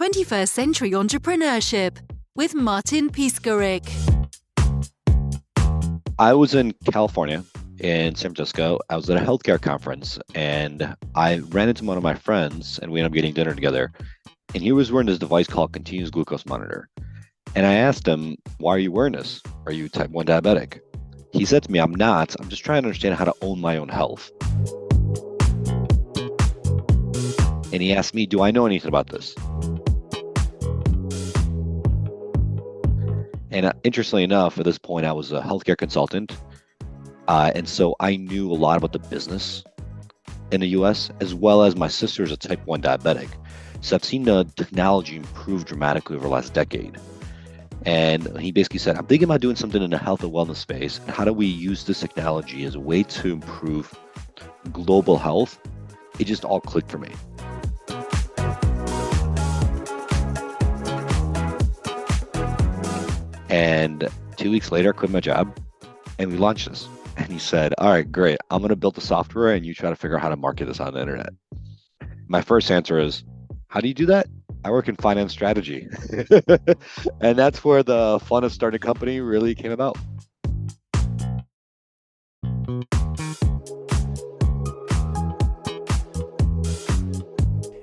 21st Century Entrepreneurship with Martin Piskarik. I was in California, in San Francisco. I was at a healthcare conference, and I ran into one of my friends, and we ended up getting dinner together. And he was wearing this device called continuous glucose monitor. And I asked him, why are you wearing this? Are you type 1 diabetic? He said to me, I'm not. I'm just trying to understand how to own my own health. And he asked me, do I know anything about this? And interestingly enough, at this point, I was a healthcare consultant. And so I knew a lot about the business in the US, as well as my sister is a type 1 diabetic. So I've seen the technology improve dramatically over the last decade. And he basically said, I'm thinking about doing something in the health and wellness space. And how do we use this technology as a way to improve global health? It just all clicked for me. And 2 weeks later, I quit my job and we launched this. And he said, all right, great. I'm going to build the software and you try to figure out how to market this on the internet. My first answer is, how do you do that? I work in finance strategy. And that's where the fun of starting a company really came about.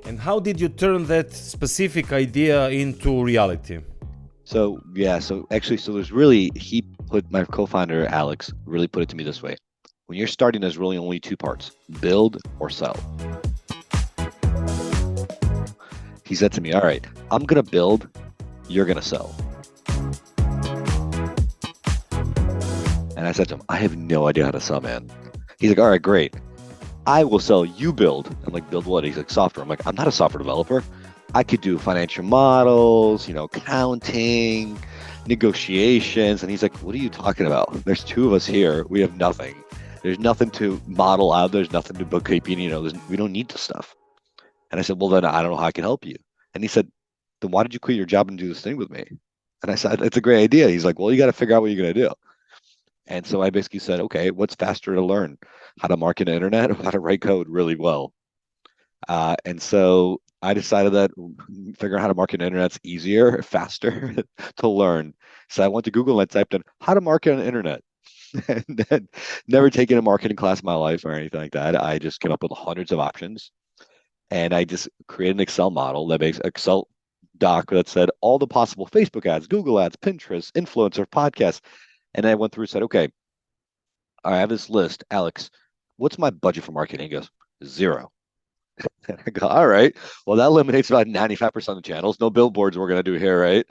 And how did you turn that specific idea into reality? So there's really, my co-founder, Alex, really put it to me this way. When you're starting, there's really only two parts, build or sell. He said to me, all right, I'm going to build, you're going to sell. And I said to him, I have no idea how to sell, man. He's like, all right, great. I will sell, you build. I'm like, build what? He's like, software. I'm like, I'm not a software developer. I could do financial models, accounting, negotiations. And he's like, what are you talking about? There's two of us here. We have nothing. There's nothing to model out. There's nothing to bookkeeping. We don't need this stuff. And I said, well, then I don't know how I can help you. And he said, then why did you quit your job and do this thing with me? And I said, it's a great idea. He's like, well, you got to figure out what you're going to do. And so I basically said, okay, what's faster to learn? How to market the internet or how to write code really well? And so I decided that figuring out how to market the internet's easier, faster to learn. So I went to Google and I typed in how to market on the internet. And then never taken a marketing class in my life or anything like that. I just came up with hundreds of options. And I just created an Excel model that makes Excel doc that said all the possible Facebook ads, Google ads, Pinterest, influencer, podcasts. And I went through and said, okay, I have this list. Alex, what's my budget for marketing? He goes, 0. And I go, all right, well, that eliminates about 95% of the channels. No billboards we're going to do here, right?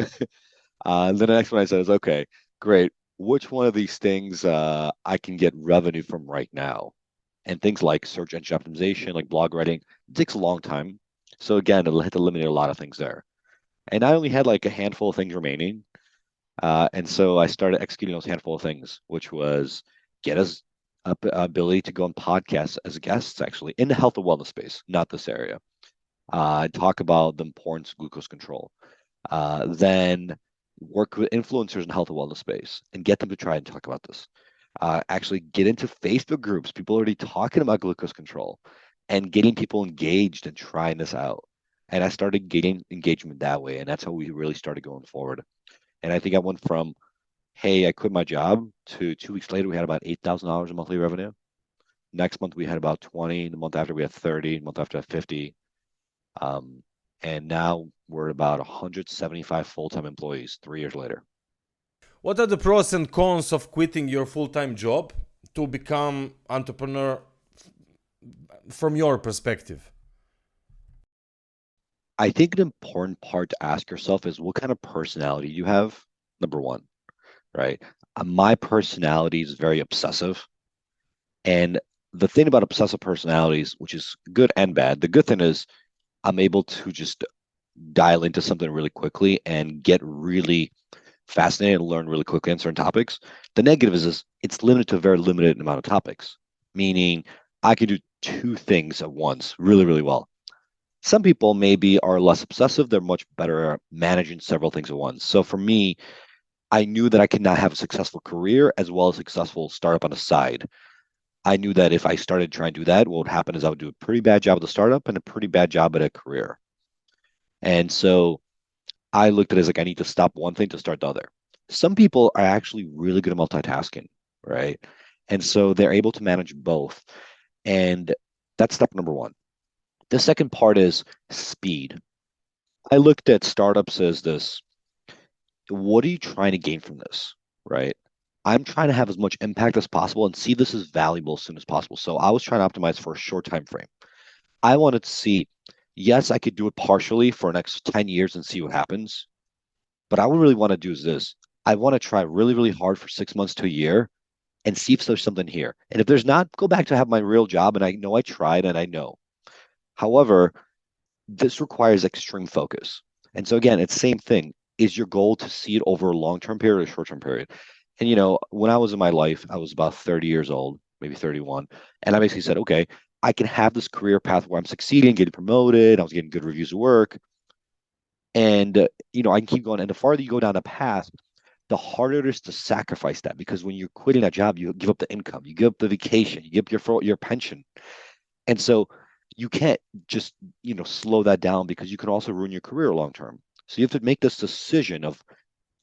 Then the next one I said is, okay, great. Which one of these things I can get revenue from right now? And things like search engine optimization, like blog writing, it takes a long time. So again, it'll have to eliminate a lot of things there. And I only had like a handful of things remaining. And so I started executing those handful of things, which was get us ability to go on podcasts as guests, actually, in the health and wellness space, not this area. Talk about the importance of glucose control. Then work with influencers in health and wellness space and get them to try and talk about this. Actually get into Facebook groups, people already talking about glucose control and getting people engaged and trying this out. And I started getting engagement that way. And that's how we really started going forward. And I think I went from, hey, I quit my job to 2 weeks later, we had about $8,000 in monthly revenue. Next month, we had about 20. The month after, we had 30. The month after, 50. And now we're about 175 full-time employees 3 years later. What are the pros and cons of quitting your full-time job to become entrepreneur from your perspective? I think an important part to ask yourself is what kind of personality you have, number one, right? My personality is very obsessive. And the thing about obsessive personalities, which is good and bad, the good thing is I'm able to just dial into something really quickly and get really fascinated and learn really quickly on certain topics. The negative is it's limited to a very limited amount of topics, meaning I can do two things at once really, really well. Some people maybe are less obsessive. They're much better at managing several things at once. So for me, I knew that I could not have a successful career as well as a successful startup on the side. I knew that if I started trying to do that, what would happen is I would do a pretty bad job at the startup and a pretty bad job at a career. And so I looked at it as like, I need to stop one thing to start the other. Some people are actually really good at multitasking, right? And so they're able to manage both. And that's step number one. The second part is speed. I looked at startups as this, what are you trying to gain from this, right? I'm trying to have as much impact as possible and see this as valuable as soon as possible. So I was trying to optimize for a short time frame. I wanted to see, yes, I could do it partially for the next 10 years and see what happens. But I would really want to do is this. I want to try really, really hard for 6 months to a year and see if there's something here. And if there's not, go back to have my real job. And I know I tried and I know. However, this requires extreme focus. And so again, it's the same thing. Is your goal to see it over a long-term period or short-term period? And when I was in my life, I was about 30 years old, maybe 31. And I basically said, okay, I can have this career path where I'm succeeding, getting promoted. I was getting good reviews of work. And I can keep going. And the farther you go down the path, the harder it is to sacrifice that, because when you're quitting a job, you give up the income, you give up the vacation, you give up your pension. And so you can't just, slow that down, because you can also ruin your career long term. So you have to make this decision of,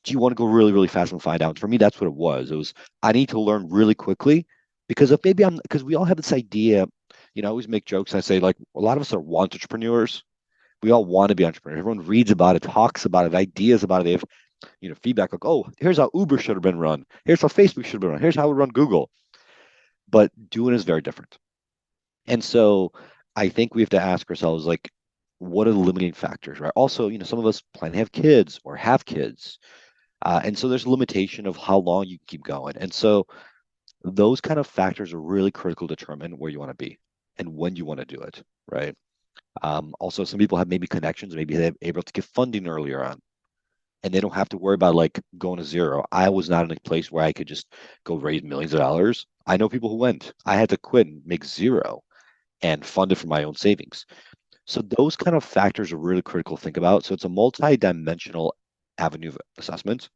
do you want to go really, really fast and find out? And for me, that's what it was. It was, I need to learn really quickly, because if maybe because we all have this idea, I always make jokes. I say, like, a lot of us are want entrepreneurs. We all want to be entrepreneurs. Everyone reads about it, talks about it, ideas about it. They have, feedback like, oh, here's how Uber should have been run. Here's how Facebook should have been run. Here's how we run Google. But doing is very different. And so I think we have to ask ourselves, like, what are the limiting factors, right? Also, some of us plan to have kids or have kids. And so there's a limitation of how long you can keep going. And so those kind of factors are really critical to determine where you want to be and when you want to do it, right? Also, some people have maybe connections, maybe they're able to get funding earlier on, and they don't have to worry about like going to zero. I was not in a place where I could just go raise millions of dollars. I know people who went. I had to quit and make zero and fund it from my own savings. So those kind of factors are really critical to think about. So it's a multi-dimensional avenue of assessment.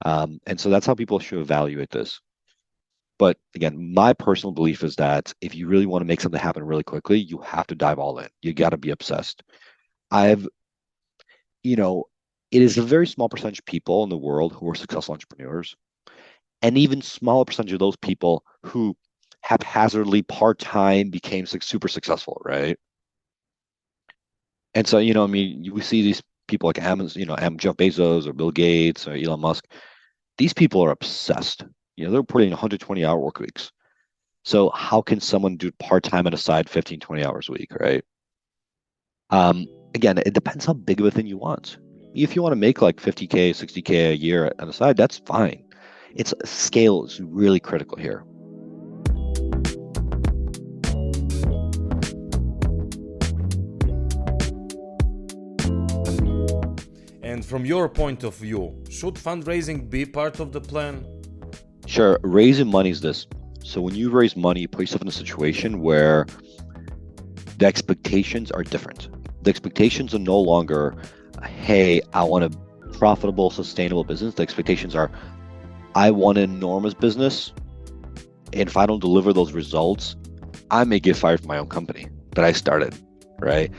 And so that's how people should evaluate this. But again, my personal belief is that if you really want to make something happen really quickly, you have to dive all in. You got to be obsessed. I've, it is a very small percentage of people in the world who are successful entrepreneurs, and even smaller percentage of those people who haphazardly part-time became super successful, right? And so, we see these people like Amazon, Jeff Bezos or Bill Gates or Elon Musk. These people are obsessed. They're putting 120-hour work weeks. So how can someone do part-time on the side 15, 20 hours a week, right? Again, it depends how big of a thing you want. If you want to make like 50K, 60K a year on the side, that's fine. It's scale is really critical here. And from your point of view, should fundraising be part of the plan? Sure. Raising money is this. So when you raise money, you put yourself in a situation where the expectations are different. The expectations are no longer, hey, I want a profitable, sustainable business. The expectations are, I want an enormous business. And if I don't deliver those results, I may get fired from my own company that I started, right?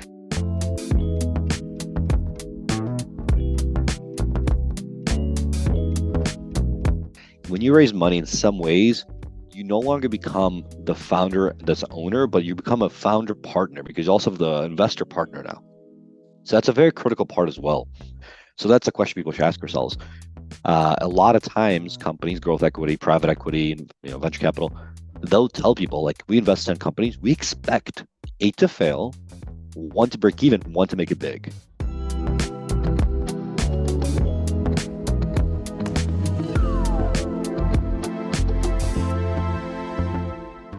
When you raise money, in some ways, you no longer become the founder that's the owner, but you become a founder partner, because you also have the investor partner now. So that's a very critical part as well. So that's a question people should ask themselves. A lot of times, companies, growth equity, private equity, and venture capital, they'll tell people, like, we invest in companies, we expect 8 to fail, 1 to break even, 1 to make it big.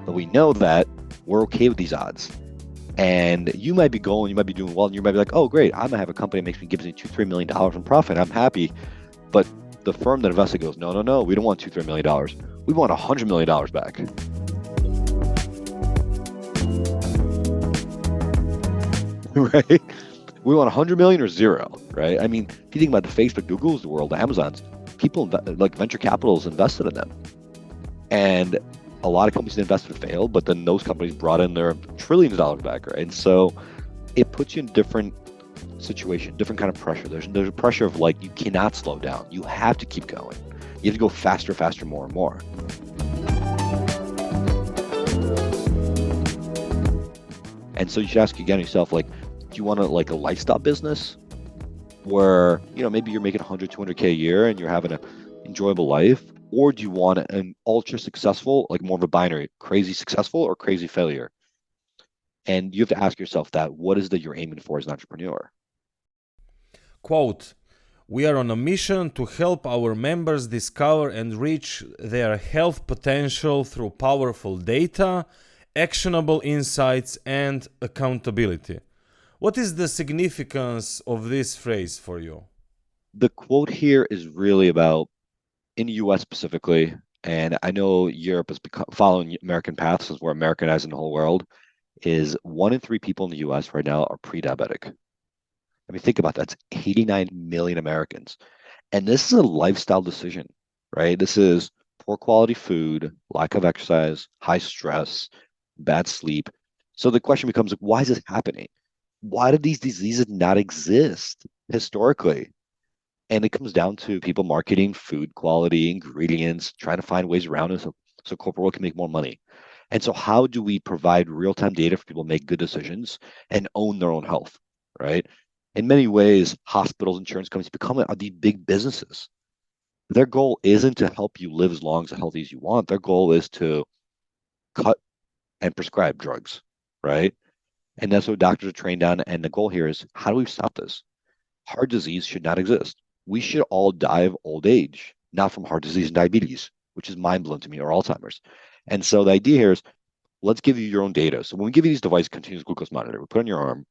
But we know that we're okay with these odds. And you might be doing well, and you might be like, oh, great, I'm gonna have a company that gives me $2-3 million in profit. I'm happy. But the firm that invested goes, no, we don't want $2-3 million. We want $100 million back. Right? We want 100 million or zero, right? I mean, if you think about the Facebook, Googles of the world, the Amazons, people like venture capitals invested in them. And a lot of companies that invested failed, but then those companies brought in their trillions of dollars back, right? And so it puts you in different situation, different kind of pressure. There's a pressure of like, you cannot slow down. You have to keep going. You have to go faster, faster, more and more. And so you should ask again yourself, like, do you want like a lifestyle business where, maybe you're making 100, 200K a year and you're having an enjoyable life? Or do you want an ultra successful, like more of a binary, crazy successful or crazy failure? And you have to ask yourself that, what is that you're aiming for as an entrepreneur? Quote, "We are on a mission to help our members discover and reach their health potential through powerful data, actionable insights, and accountability." What is the significance of this phrase for you? The quote here is really about, in the US specifically, and I know Europe is following American paths as we're Americanizing the whole world, is 1 in 3 people in the US right now are pre-diabetic. I mean, think about that. That's 89 million Americans. And this is a lifestyle decision, right? This is poor quality food, lack of exercise, high stress, bad sleep. So the question becomes, like, why is this happening? Why did these diseases not exist historically? And it comes down to people marketing food quality, ingredients, trying to find ways around it so corporate world can make more money. And so how do we provide real-time data for people to make good decisions and own their own health, right? In many ways, hospitals, insurance companies are these big businesses. Their goal isn't to help you live as long as healthy as you want. Their goal is to cut and prescribe drugs, right? And that's what doctors are trained on. And the goal here is, how do we stop this? Heart disease should not exist. We should all die of old age, not from heart disease and diabetes, which is mind-blowing to me, or Alzheimer's. And so the idea here is, let's give you your own data. So when we give you these devices, continuous glucose monitor, we put on your arm,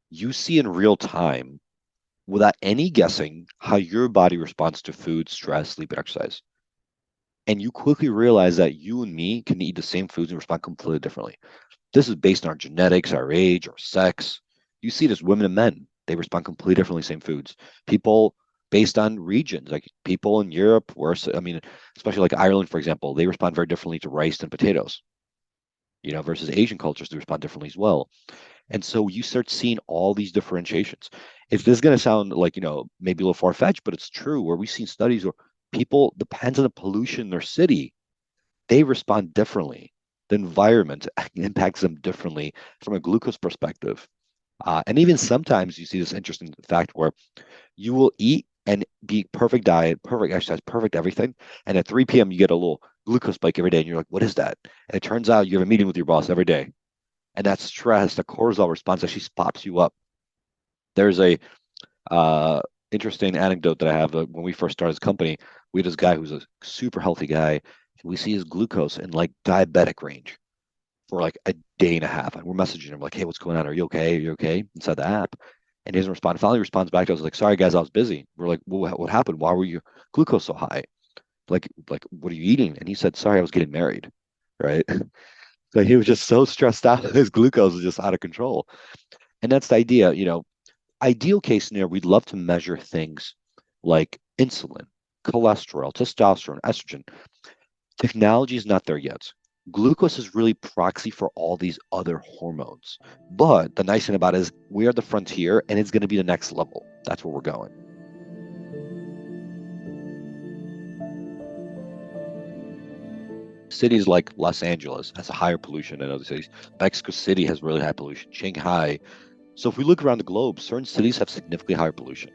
you see in real time, without any guessing, how your body responds to food, stress, sleep, and exercise. And you quickly realize that you and me can eat the same foods and respond completely differently. This is based on our genetics, our age, our sex. You see this, women and men, they respond completely differently, same foods. People based on regions, like people in Europe, especially like Ireland, for example, they respond very differently to rice and potatoes, versus Asian cultures, they respond differently as well. And so you start seeing all these differentiations. If this is going to sound like, maybe a little far-fetched, but it's true, where we've seen studies where people, depends on the pollution in their city, they respond differently. The environment impacts them differently from a glucose perspective. And even sometimes you see this interesting fact where you will eat and be perfect diet, perfect exercise, perfect everything. And at 3 p.m., you get a little glucose spike every day. And you're like, what is that? And it turns out you have a meeting with your boss every day. And that stress, the cortisol response actually pops you up. There's a interesting anecdote that I have. When we first started this company, we had this guy who's a super healthy guy, and we see his glucose in like diabetic range for like a day and a half. And we're messaging him like, hey, what's going on? Are you okay? Are you okay? Inside the app. And he doesn't respond. Finally responds back to us like, sorry guys, I was busy. We're like, well, what happened? Why were your glucose so high? Like, what are you eating? And he said, sorry, I was getting married. Right. So he was just so stressed out. His glucose was just out of control. And that's the idea, ideal case scenario, we'd love to measure things like insulin, cholesterol, testosterone, estrogen. Technology is not there yet. Glucose is really proxy for all these other hormones. But the nice thing about it is we are the frontier, and it's going to be the next level. That's where we're going. Cities like Los Angeles has a higher pollution than other cities. Mexico City has really high pollution. Shanghai. So if we look around the globe, certain cities have significantly higher pollution.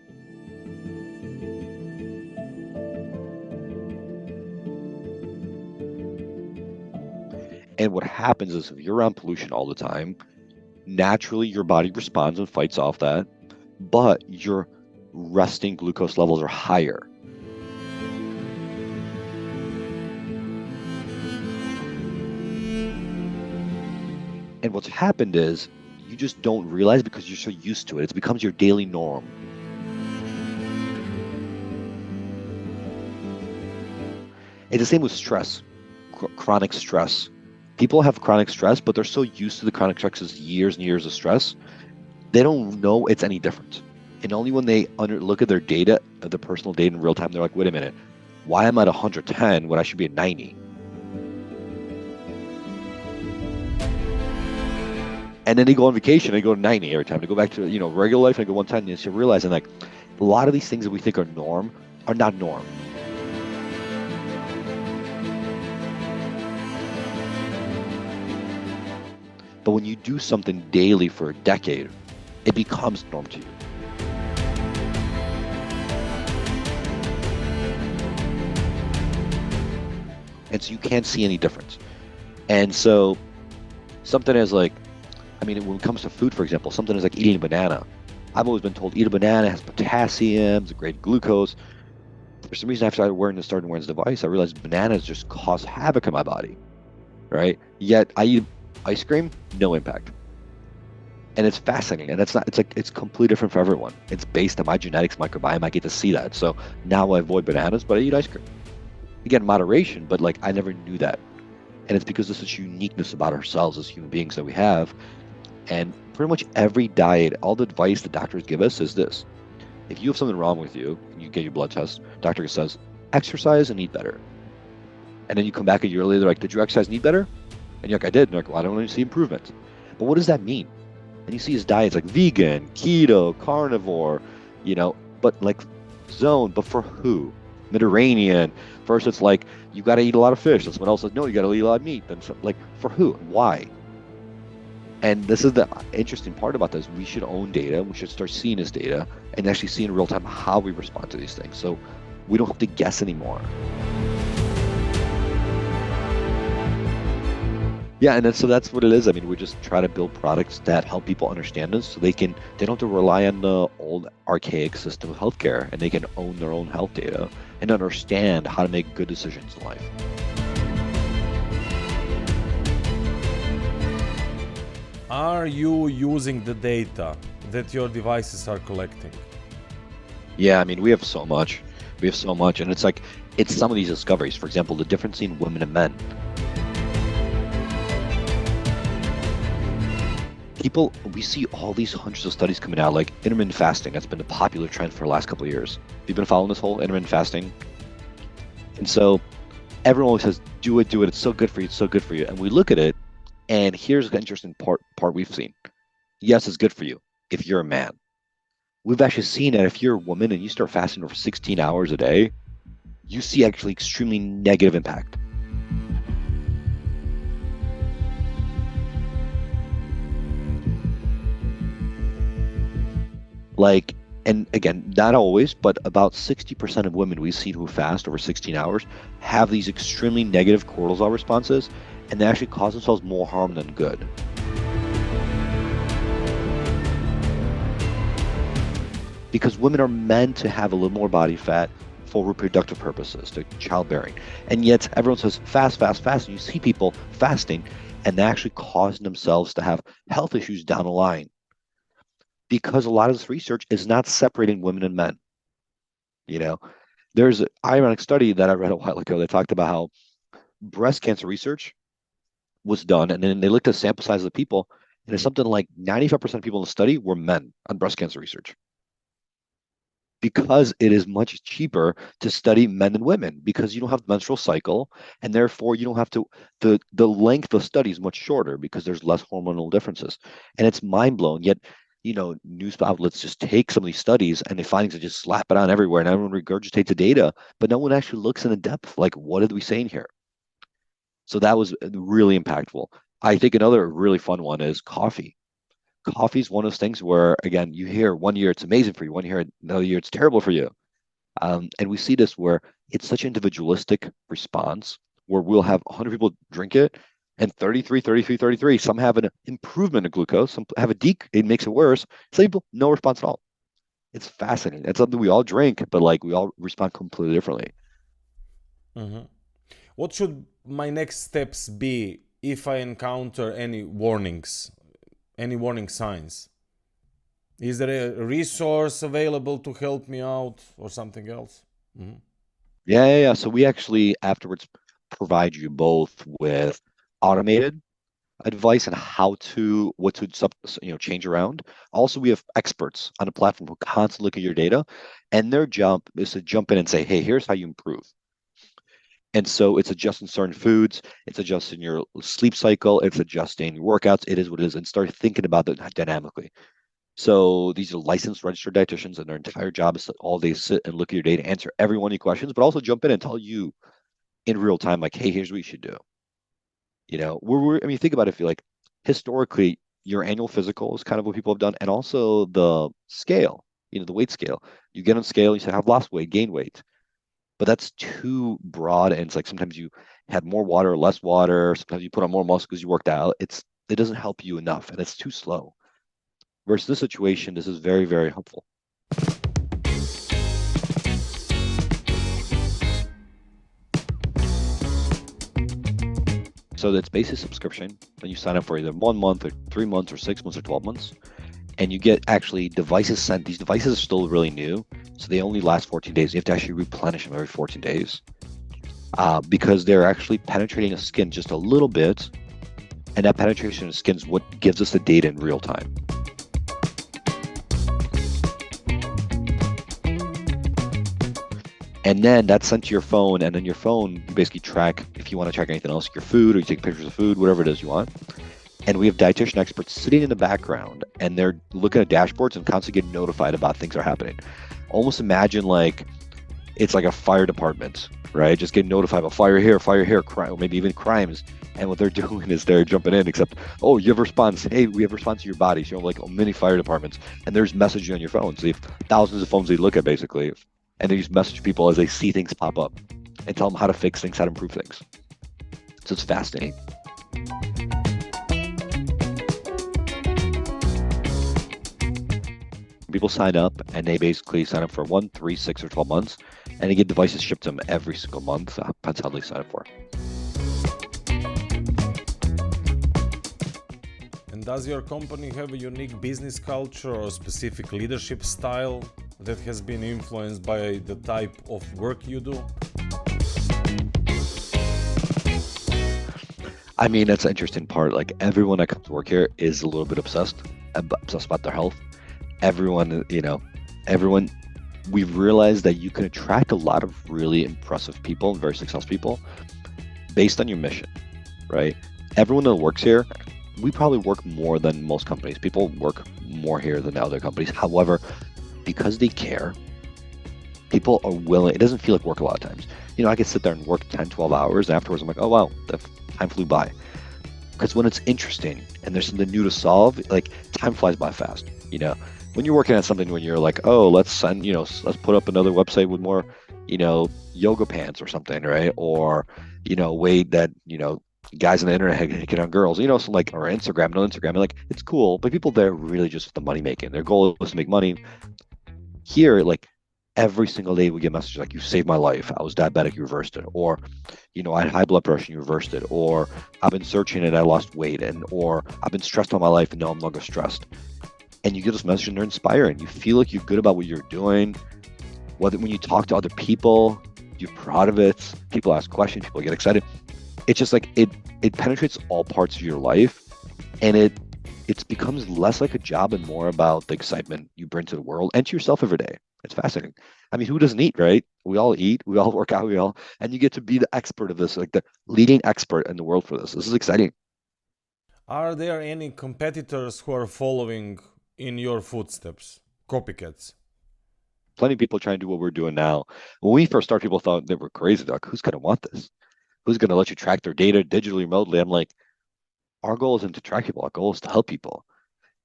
And what happens is, if you're around pollution all the time, naturally your body responds and fights off that, but your resting glucose levels are higher. And what's happened is, you just don't realize because you're so used to it. It becomes your daily norm. It's the same with stress, chronic stress. People have chronic stress, but they're so used to the chronic stress, years and years of stress, they don't know it's any different. And only when they look at their data, their personal data in real time, they're like, wait a minute, why am I at 110 when I should be at 90? And then they go on vacation, they go to 90 every time. They go back to, regular life and they go one time, and you're realizing like a lot of these things that we think are norm are not norm. But when you do something daily for a decade, it becomes norm to you. And so you can't see any difference. And so something as like, when it comes to food, for example, something is like eating a banana. I've always been told eat a banana, it has potassium, it's a great glucose. For some reason, after I started wearing this device, I realized bananas just cause havoc in my body, right? Yet I eat ice cream, no impact. And it's fascinating. And it's completely different for everyone. It's based on my genetics, microbiome. I get to see that. So now I avoid bananas, but I eat ice cream. Again, moderation, but like I never knew that. And it's because there's such uniqueness about ourselves as human beings that we have. And pretty much every diet, all the advice the doctors give us is this. If you have something wrong with you, you get your blood test, doctor says, exercise and eat better. And then you come back a year later, like, did you exercise and eat better? And you're like, I did. And you're like, well, I don't really see improvements. But what does that mean? And you see his diet's like vegan, keto, carnivore, but like zone, but for who? Mediterranean. First, it's like, you got to eat a lot of fish. And someone else says, no, you got to eat a lot of meat. Then, like, for who? Why? And this is the interesting part about this. We should own data. We should start seeing this data and actually see in real time how we respond to these things. So we don't have to guess anymore. Yeah, and so that's what it is. We just try to build products that help people understand this so they don't have to rely on the old archaic system of healthcare, and they can own their own health data and understand how to make good decisions in life. Are you using the data that your devices are collecting? Yeah, we have so much. And it's some of these discoveries. For example, the difference in women and men. We see all these hundreds of studies coming out, like intermittent fasting. That's been a popular trend for the last couple of years. You've been following this whole intermittent fasting. And so everyone always says, do it. It's so good for you. It's so good for you. And we look at it, and here's the interesting part we've seen. Yes, it's good for you if you're a man. We've actually seen that if you're a woman and you start fasting for 16 hours a day, you see actually extremely negative impact. And again, not always, but about 60% of women we've seen who fast over 16 hours have these extremely negative cortisol responses, and they actually cause themselves more harm than good. Because women are meant to have a little more body fat for reproductive purposes, to childbearing. And yet everyone says fast, and you see people fasting and they're actually causing themselves to have health issues down the line. Because a lot of this research is not separating women and men. There's an ironic study that I read a while ago that talked about how breast cancer research was done, and then they looked at the sample size of the people, and it's something like 95% of people in the study were men on breast cancer research. Because it is much cheaper to study men than women, because you don't have the menstrual cycle, and therefore you don't have to, the length of study is much shorter because there's less hormonal differences. And it's mind-blowing, yet news outlets just take some of these studies and the findings and just slap it on everywhere, and everyone regurgitates the data, but no one actually looks in the depth, like, what are we saying here? So that was really impactful. I think another really fun one is coffee. Coffee is one of those things where, again, you hear one year it's amazing for you, one year, another year it's terrible for you. And we see this where it's such an individualistic response where we'll have 100 people drink it, and 33, some have an improvement in glucose, some have it makes it worse. Some people, no response at all. It's fascinating. That's something we all drink, but like we all respond completely differently. Mm-hmm. What should my next steps be if I encounter any warning signs? Is there a resource available to help me out or something else? Mm-hmm. Yeah. So we actually afterwards provide you both with automated advice on what to change around. Also, we have experts on the platform who constantly look at your data, and their job is to jump in and say, hey, here's how you improve. And so it's adjusting certain foods, it's adjusting your sleep cycle, it's adjusting your workouts. It is what it is. And start thinking about that dynamically. So these are licensed registered dietitians, and their entire job is to all day sit and look at your data, answer every one of your questions, but also jump in and tell you in real time, like, hey, here's what you should do. I mean, think about it. If you like historically, your annual physical is kind of what people have done, and also the scale, the weight scale. You get on scale, you say, I've lost weight, gain weight, but that's too broad. And it's like sometimes you had more water or less water. Sometimes you put on more muscle because you worked out. It doesn't help you enough, and it's too slow. Versus this situation, this is very, very helpful. So that's basic subscription. Then you sign up for either 1 month or 3 months or 6 months or 12 months. And you get actually devices sent. These devices are still really new. So they only last 14 days. You have to actually replenish them every 14 days because they're actually penetrating the skin just a little bit. And that penetration of the skin is what gives us the data in real time. And then that's sent to your phone, and then your phone, you basically track, if you want to track anything else, your food, or you take pictures of food, whatever it is you want. And we have dietitian experts sitting in the background, and they're looking at dashboards and constantly getting notified about things that are happening. Almost imagine like it's like a fire department, right? Just getting notified about fire here, crime, or maybe even crimes. And what they're doing is they're jumping in, except, oh, you have a response. Hey, we have a response to your body. So you have like many fire departments, and there's messaging on your phone. So you have thousands of phones they look at, basically. And they just message people as they see things pop up and tell them how to fix things, how to improve things. So it's fascinating. People sign up, and they basically sign up for 1, 3, 6, or 12 months, and they get devices shipped to them every single month. That's how they sign up for. And does your company have a unique business culture or specific leadership style that has been influenced by the type of work you do? I mean, that's the interesting part. Like, everyone that comes to work here is a little bit obsessed about their health. Everyone, we've realized that you can attract a lot of really impressive people and very successful people based on your mission, right? Everyone that works here, we probably work more than most companies. People work more here than other companies. However, because they care, people are willing. It doesn't feel like work a lot of times. I could sit there and work 10, 12 hours, and afterwards I'm like, oh, wow, the time flew by. Because when it's interesting and there's something new to solve, like, time flies by fast. When you're working on something, when you're like, oh, let's put up another website with more, yoga pants or something, right? Or, way that, guys on the internet get on girls, so like, or Instagram, no Instagram, like, it's cool, but people there really just the money making. Their goal is to make money. Here, like, every single day we get messages like, you saved my life. I was diabetic, you reversed it. Or, I had high blood pressure, you reversed it. Or I've been searching and I lost weight. Or I've been stressed all my life and now I'm no longer stressed. And you get this message and they're inspiring. You feel like you're good about what you're doing. When you talk to other people, you're proud of it. People ask questions, people get excited. It's just like it penetrates all parts of your life, and it becomes less like a job and more about the excitement you bring to the world and to yourself every day. It's fascinating. I mean, who doesn't eat, right? We all eat, we all work out, and you get to be the expert of this, like the leading expert in the world for this. This is exciting. Are there any competitors who are following in your footsteps? Copycats? Plenty of people trying to do what we're doing now. When we first started, people thought they were crazy. Like, who's going to want this? Who's going to let you track their data digitally, remotely? I'm like, our goal isn't to track people. Our goal is to help people.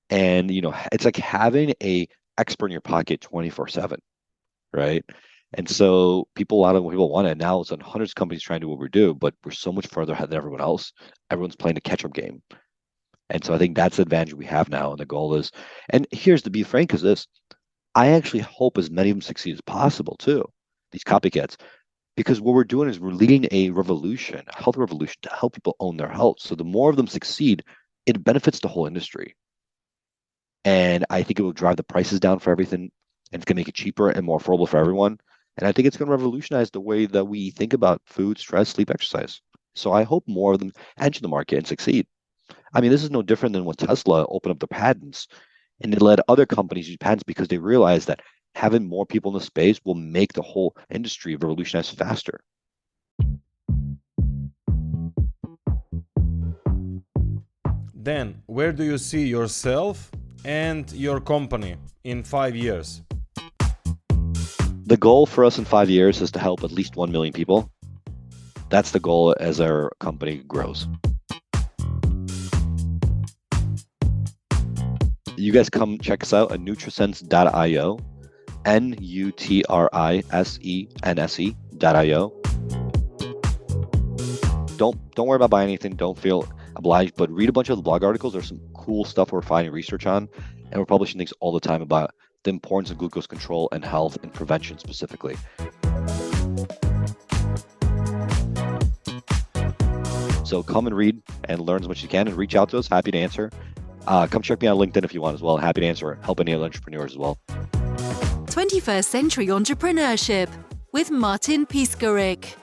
And, it's like having a expert in your pocket 24/7, right? And so a lot of people want it. Now it's on hundreds of companies trying to do what we do, but we're so much further ahead than everyone else. Everyone's playing a catch-up game. And so I think that's the advantage we have now. And the goal is, and here's to be frank, is this, I actually hope as many of them succeed as possible too, these copycats, because what we're doing is we're leading a revolution, a health revolution, to help people own their health. So the more of them succeed, it benefits the whole industry. And I think it will drive the prices down for everything, and it's going to make it cheaper and more affordable for everyone. And I think it's going to revolutionize the way that we think about food, stress, sleep, exercise. So I hope more of them enter the market and succeed. I mean, this is no different than when Tesla opened up the patents, and it led other companies use patents because they realized that having more people in the space will make the whole industry revolutionize faster. Dan, where do you see yourself and your company in 5 years? The goal for us in 5 years is to help at least 1 million people. That's the goal as our company grows. You guys come check us out at NutriSense.io, NutriSense.io. Don't worry about buying anything. Don't feel obliged, but read a bunch of the blog articles. There's some cool stuff we're finding research on, and we're publishing things all the time about the importance of glucose control and health and prevention specifically. So come and read and learn as much as you can and reach out to us. Happy to answer. Come check me on LinkedIn if you want as well. Happy to answer, help any other entrepreneurs as well. 21st Century Entrepreneurship with Martin Piskarik.